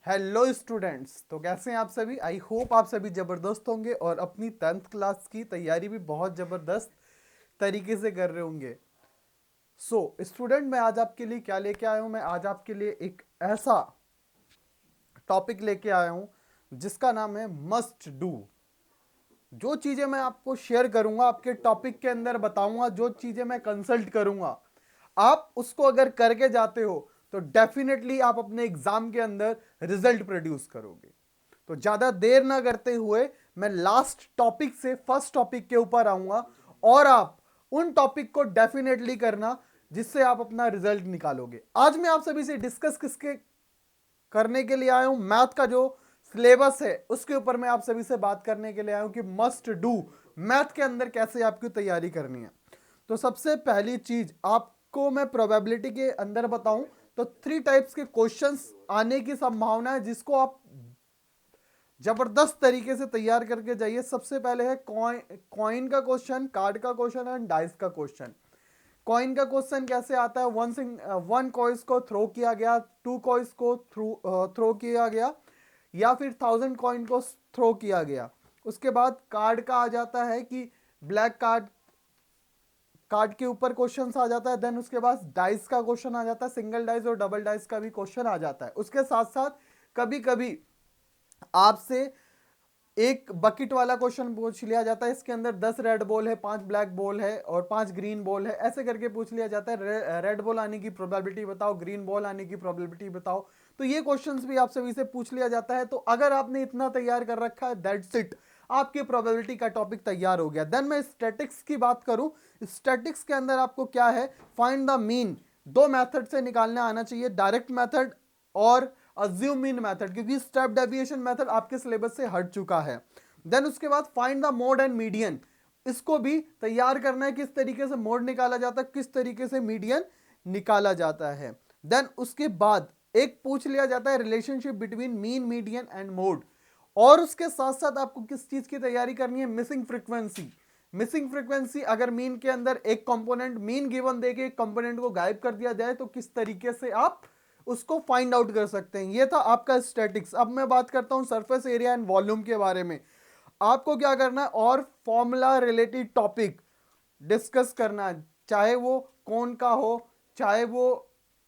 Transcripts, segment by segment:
Hello students, तो कैसे हैं आप सभी। आई होप आप सभी ज़बरदस्त होंगे और अपनी 10th क्लास की तैयारी भी बहुत ज़बरदस्त तरीके से कर रहे होंगे। स्टूडेंट, मैं आज आपके लिए क्या लेके आया हूं। मैं आज आपके लिए एक ऐसा टॉपिक लेके आया हूं जिसका नाम है मस्ट डू। जो चीज़ें मैं आपको शेयर करूंगा, आपके टॉपिक के अंदर बताऊंगा, जो चीज़ें मैं कंसल्ट करूंगा, आप उसको अगर करके जाते हो तो डेफिनेटली आप अपने एग्जाम के अंदर रिजल्ट प्रोड्यूस करोगे। तो ज्यादा देर ना करते हुए मैं लास्ट टॉपिक से फर्स्ट टॉपिक के ऊपर आऊंगा और आप उन टॉपिक को डेफिनेटली करना जिससे आप अपना रिजल्ट निकालोगे। आज मैं आप सभी से डिस्कस किसके करने के लिए आया हूं, मैथ का जो सिलेबस है उसके ऊपर मैं आप सभी से बात करने के लिए आया हूं कि मस्ट डू मैथ के अंदर कैसे आपकी तैयारी करनी है। तो सबसे पहली चीज आपको मैं प्रोबेबिलिटी के अंदर बताऊं तो 3 टाइप्स के क्वेश्चंस आने की संभावना है जिसको आप जबरदस्त तरीके से तैयार करके जाइए। सबसे पहले है कॉइन का क्वेश्चन, कार्ड का क्वेश्चन एंड डाइस का क्वेश्चन। कॉइन का क्वेश्चन कैसे आता है, वन कॉइन्स को थ्रो किया गया, 2 कॉइन्स को थ्रो किया गया या फिर 1000 कॉइन को थ्रो किया गया। उसके बाद कार्ड का आ जाता है कि ब्लैक कार्ड कार्ड के ऊपर क्वेश्चन आ जाता है। देन उसके बाद डाइस का क्वेश्चन आ जाता है, सिंगल डाइस और डबल डाइस का भी क्वेश्चन आ जाता है। उसके साथ साथ कभी कभी आपसे एक बकेट वाला क्वेश्चन पूछ लिया जाता है, इसके अंदर 10 रेड बॉल है, 5 ब्लैक बॉल है और 5 ग्रीन बॉल है, ऐसे करके पूछ लिया जाता है रेड बॉल आने की प्रोबेबिलिटी बताओ, ग्रीन बॉल आने की प्रोबेबिलिटी बताओ। तो ये क्वेश्चंस भी आप सभी से पूछ लिया जाता है। तो अगर आपने इतना तैयार कर रखा है, दैट्स इट, आपकी प्रोबेबिलिटी का टॉपिक तैयार हो गया। देन मैं स्टैटिक्स की बात करूं, स्टैटिक्स के अंदर आपको क्या है, फाइंड द मीन। 2 मेथड से निकालने आना चाहिए, डायरेक्ट मेथड और अज्यूम मीन मेथड, क्योंकि स्टेप डेविएशन मेथड आपके सिलेबस से हट चुका है। देन उसके बाद find the mode and median, इसको भी तैयार करना है, किस तरीके से मोड निकाला जाता है, किस तरीके से मीडियन निकाला जाता है। देन उसके बाद एक पूछ लिया जाता है relationship between mean, median and mode. और उसके साथ साथ आपको किस चीज की तैयारी करनी है, मिसिंग फ्रीक्वेंसी। मिसिंग फ्रीक्वेंसी, अगर मीन के अंदर एक कंपोनेंट मीन गिवन देके एक कंपोनेंट को गायब कर दिया जाए तो किस तरीके से आप उसको फाइंड आउट कर सकते हैं। ये था आपका स्टैटिक्स। अब मैं बात करता हूं सरफेस एरिया एंड वॉल्यूम के बारे में। आपको क्या करना है, और फॉर्मूला रिलेटेड टॉपिक डिस्कस करना है, चाहे वो कोन का हो, चाहे वो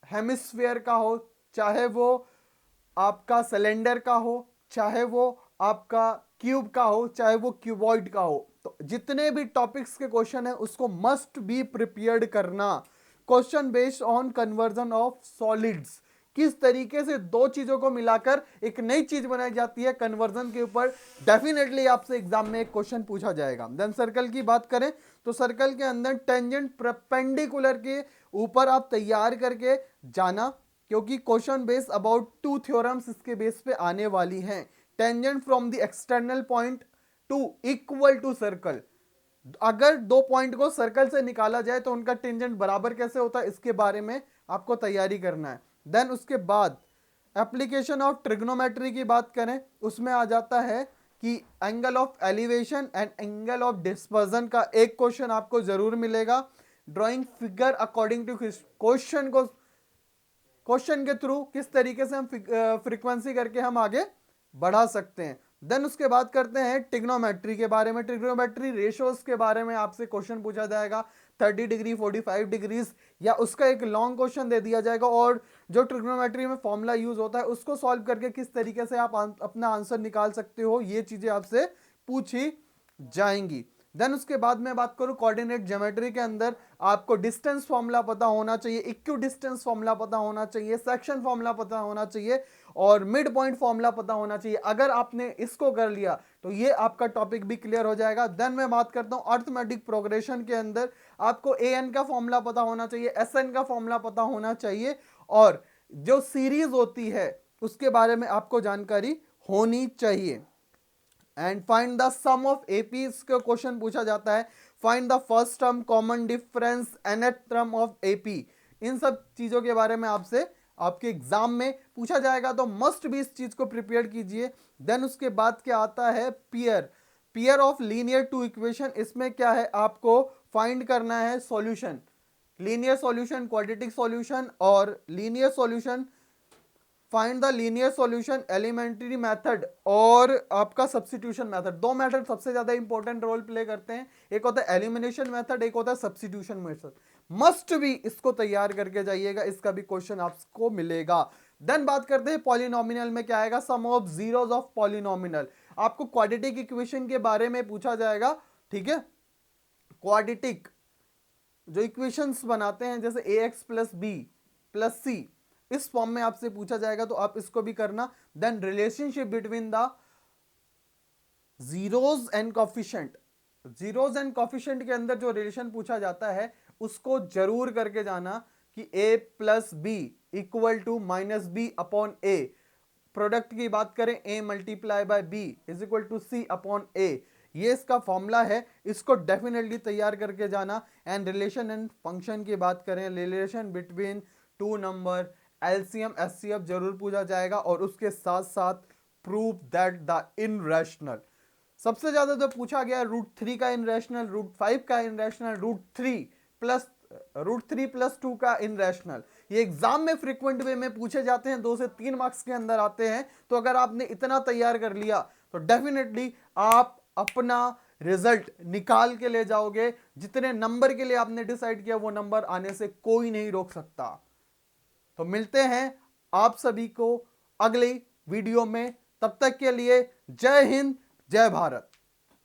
हेमिस्फीयर का हो, चाहे वो आपका सिलेंडर का हो, चाहे वो आपका क्यूब का हो, चाहे वो क्यूबॉइड का हो। तो जितने भी टॉपिक्स के क्वेश्चन है उसको मस्ट बी प्रिपेयर्ड करना। Question based on conversion of solids, किस तरीके से दो चीजों को मिलाकर एक नई चीज बनाई जाती है, कन्वर्जन के ऊपर डेफिनेटली आपसे एग्जाम में एक क्वेश्चन पूछा जाएगा। देन सर्कल की बात करें तो सर्कल के अंदर टेंजेंट परपेंडिकुलर के ऊपर आप तैयार करके जाना, क्योंकि क्वेश्चन बेस अबाउट 2 थ्योरम्स इसके बेस पे आने वाली हैं। Tangent from the external point to equal to circle, अगर 2 पॉइंट को सर्कल से निकाला जाए तो उनका टेंजेंट बराबर कैसे होता है, इसके बारे में आपको तैयारी करना है। देन उसके बाद एप्लीकेशन ऑफ ट्रिग्नोमेट्री की बात करें, उसमें आ जाता है कि angle of elevation and angle of dispersion का एक क्वेश्चन आपको जरूर मिलेगा। Drawing figure according to question के थ्रू किस तरीके से हम फ्रीक्वेंसी करके हम आगे बढ़ा सकते हैं। देन उसके बाद करते हैं ट्रिग्नोमेट्री के बारे में। ट्रिग्नोमेट्री रेशोज के बारे में आपसे क्वेश्चन पूछा जाएगा, 30 डिग्री, 45 डिग्रीज, या उसका एक लॉन्ग क्वेश्चन दे दिया जाएगा और जो ट्रिग्नोमेट्री में फॉर्मूला यूज होता है उसको सॉल्व करके किस तरीके से आप अपना आंसर निकाल सकते हो, ये चीजें आपसे पूछी जाएंगी। देन उसके बाद मैं बात करूं कोऑर्डिनेट ज्योमेट्री के अंदर, आपको डिस्टेंस फॉर्मूला पता होना चाहिए, इक्यू डिस्टेंस फॉर्मूला पता होना चाहिए, सेक्शन फॉर्मूला पता होना चाहिए और मिड पॉइंट फॉर्मूला पता होना चाहिए। अगर आपने इसको कर लिया तो ये आपका टॉपिक भी क्लियर हो जाएगा। देन मैं बात करता हूं अर्थमेटिक प्रोग्रेशन के अंदर, आपको ए एन का फॉर्मूला पता होना चाहिए, एस एन का फॉर्मूला पता होना चाहिए और जो सीरीज होती है उसके बारे में आपको जानकारी होनी चाहिए। And find the sum of AP, इसका क्वेश्चन पूछा जाता है। Find the first term, common difference, nth term of AP, इन सब चीजों के बारे में आपसे आपके एग्जाम में पूछा जाएगा, तो मस्ट भी इस चीज को प्रिपेयर कीजिए। देन उसके बाद क्या आता है, pair of linear two equation. इसमें क्या है, आपको फाइंड करना है solution, linear solution, quadratic solution और linear solution find the linear solution, elementary method और आपका सब्स्टिट्यूशन मेथड। दो मेथड सबसे ज्यादा इंपॉर्टेंट रोल प्ले करते हैं, एक होता है एलिमिनेशन मेथड, एक होता है सब्स्टिट्यूशन मेथड। मस्ट भी इसको तैयार करके जाइएगा, इसका भी क्वेश्चन आपको मिलेगा। देन बात करते हैं पॉलिनोमिनल में क्या आएगा, सम ऑफ जीरोस ऑफ पॉलिनोमिनल। आपको क्वाड्रेटिक इक्वेशन के बारे में पूछा जाएगा, ठीक है। क्वाड्रेटिक जो इक्वेशंस बनाते हैं जैसे ax प्लस बी प्लस सी, इस फॉर्म में आपसे पूछा जाएगा, तो आप इसको भी करना। Then relationship between the zeros and coefficient, zeros and coefficient के अंदर जो रिलेशन पूछा जाता है उसको जरूर करके जाना कि a plus B equal to minus B upon A. Product की बात करें a multiply by b is equal to C upon a, ये इसका फॉर्मूला है, इसको डेफिनेटली तैयार करके जाना। एंड रिलेशन एंड फंक्शन की बात करें, relation between two number, LCM HCF जरूर पूछा जाएगा, और उसके साथ साथ प्रूफ दैट द इनरेशनल। सबसे ज्यादा जो पूछा गया √3 का इनरेशनल, √5 का इनरेशनल, √3 प्लस 2 का इनरेशनल। ये एग्जाम में फ्रीक्वेंट वे में पूछे जाते हैं, 2 से 3 मार्क्स के अंदर आते हैं। तो अगर आपने इतना तैयार कर लिया तो डेफिनेटली आप अपना रिजल्ट निकाल के ले जाओगे। जितने नंबर के लिए आपने डिसाइड किया वो नंबर आने से कोई नहीं रोक सकता। तो मिलते हैं आप सभी को अगली वीडियो में, तब तक के लिए जय हिंद, जय भारत।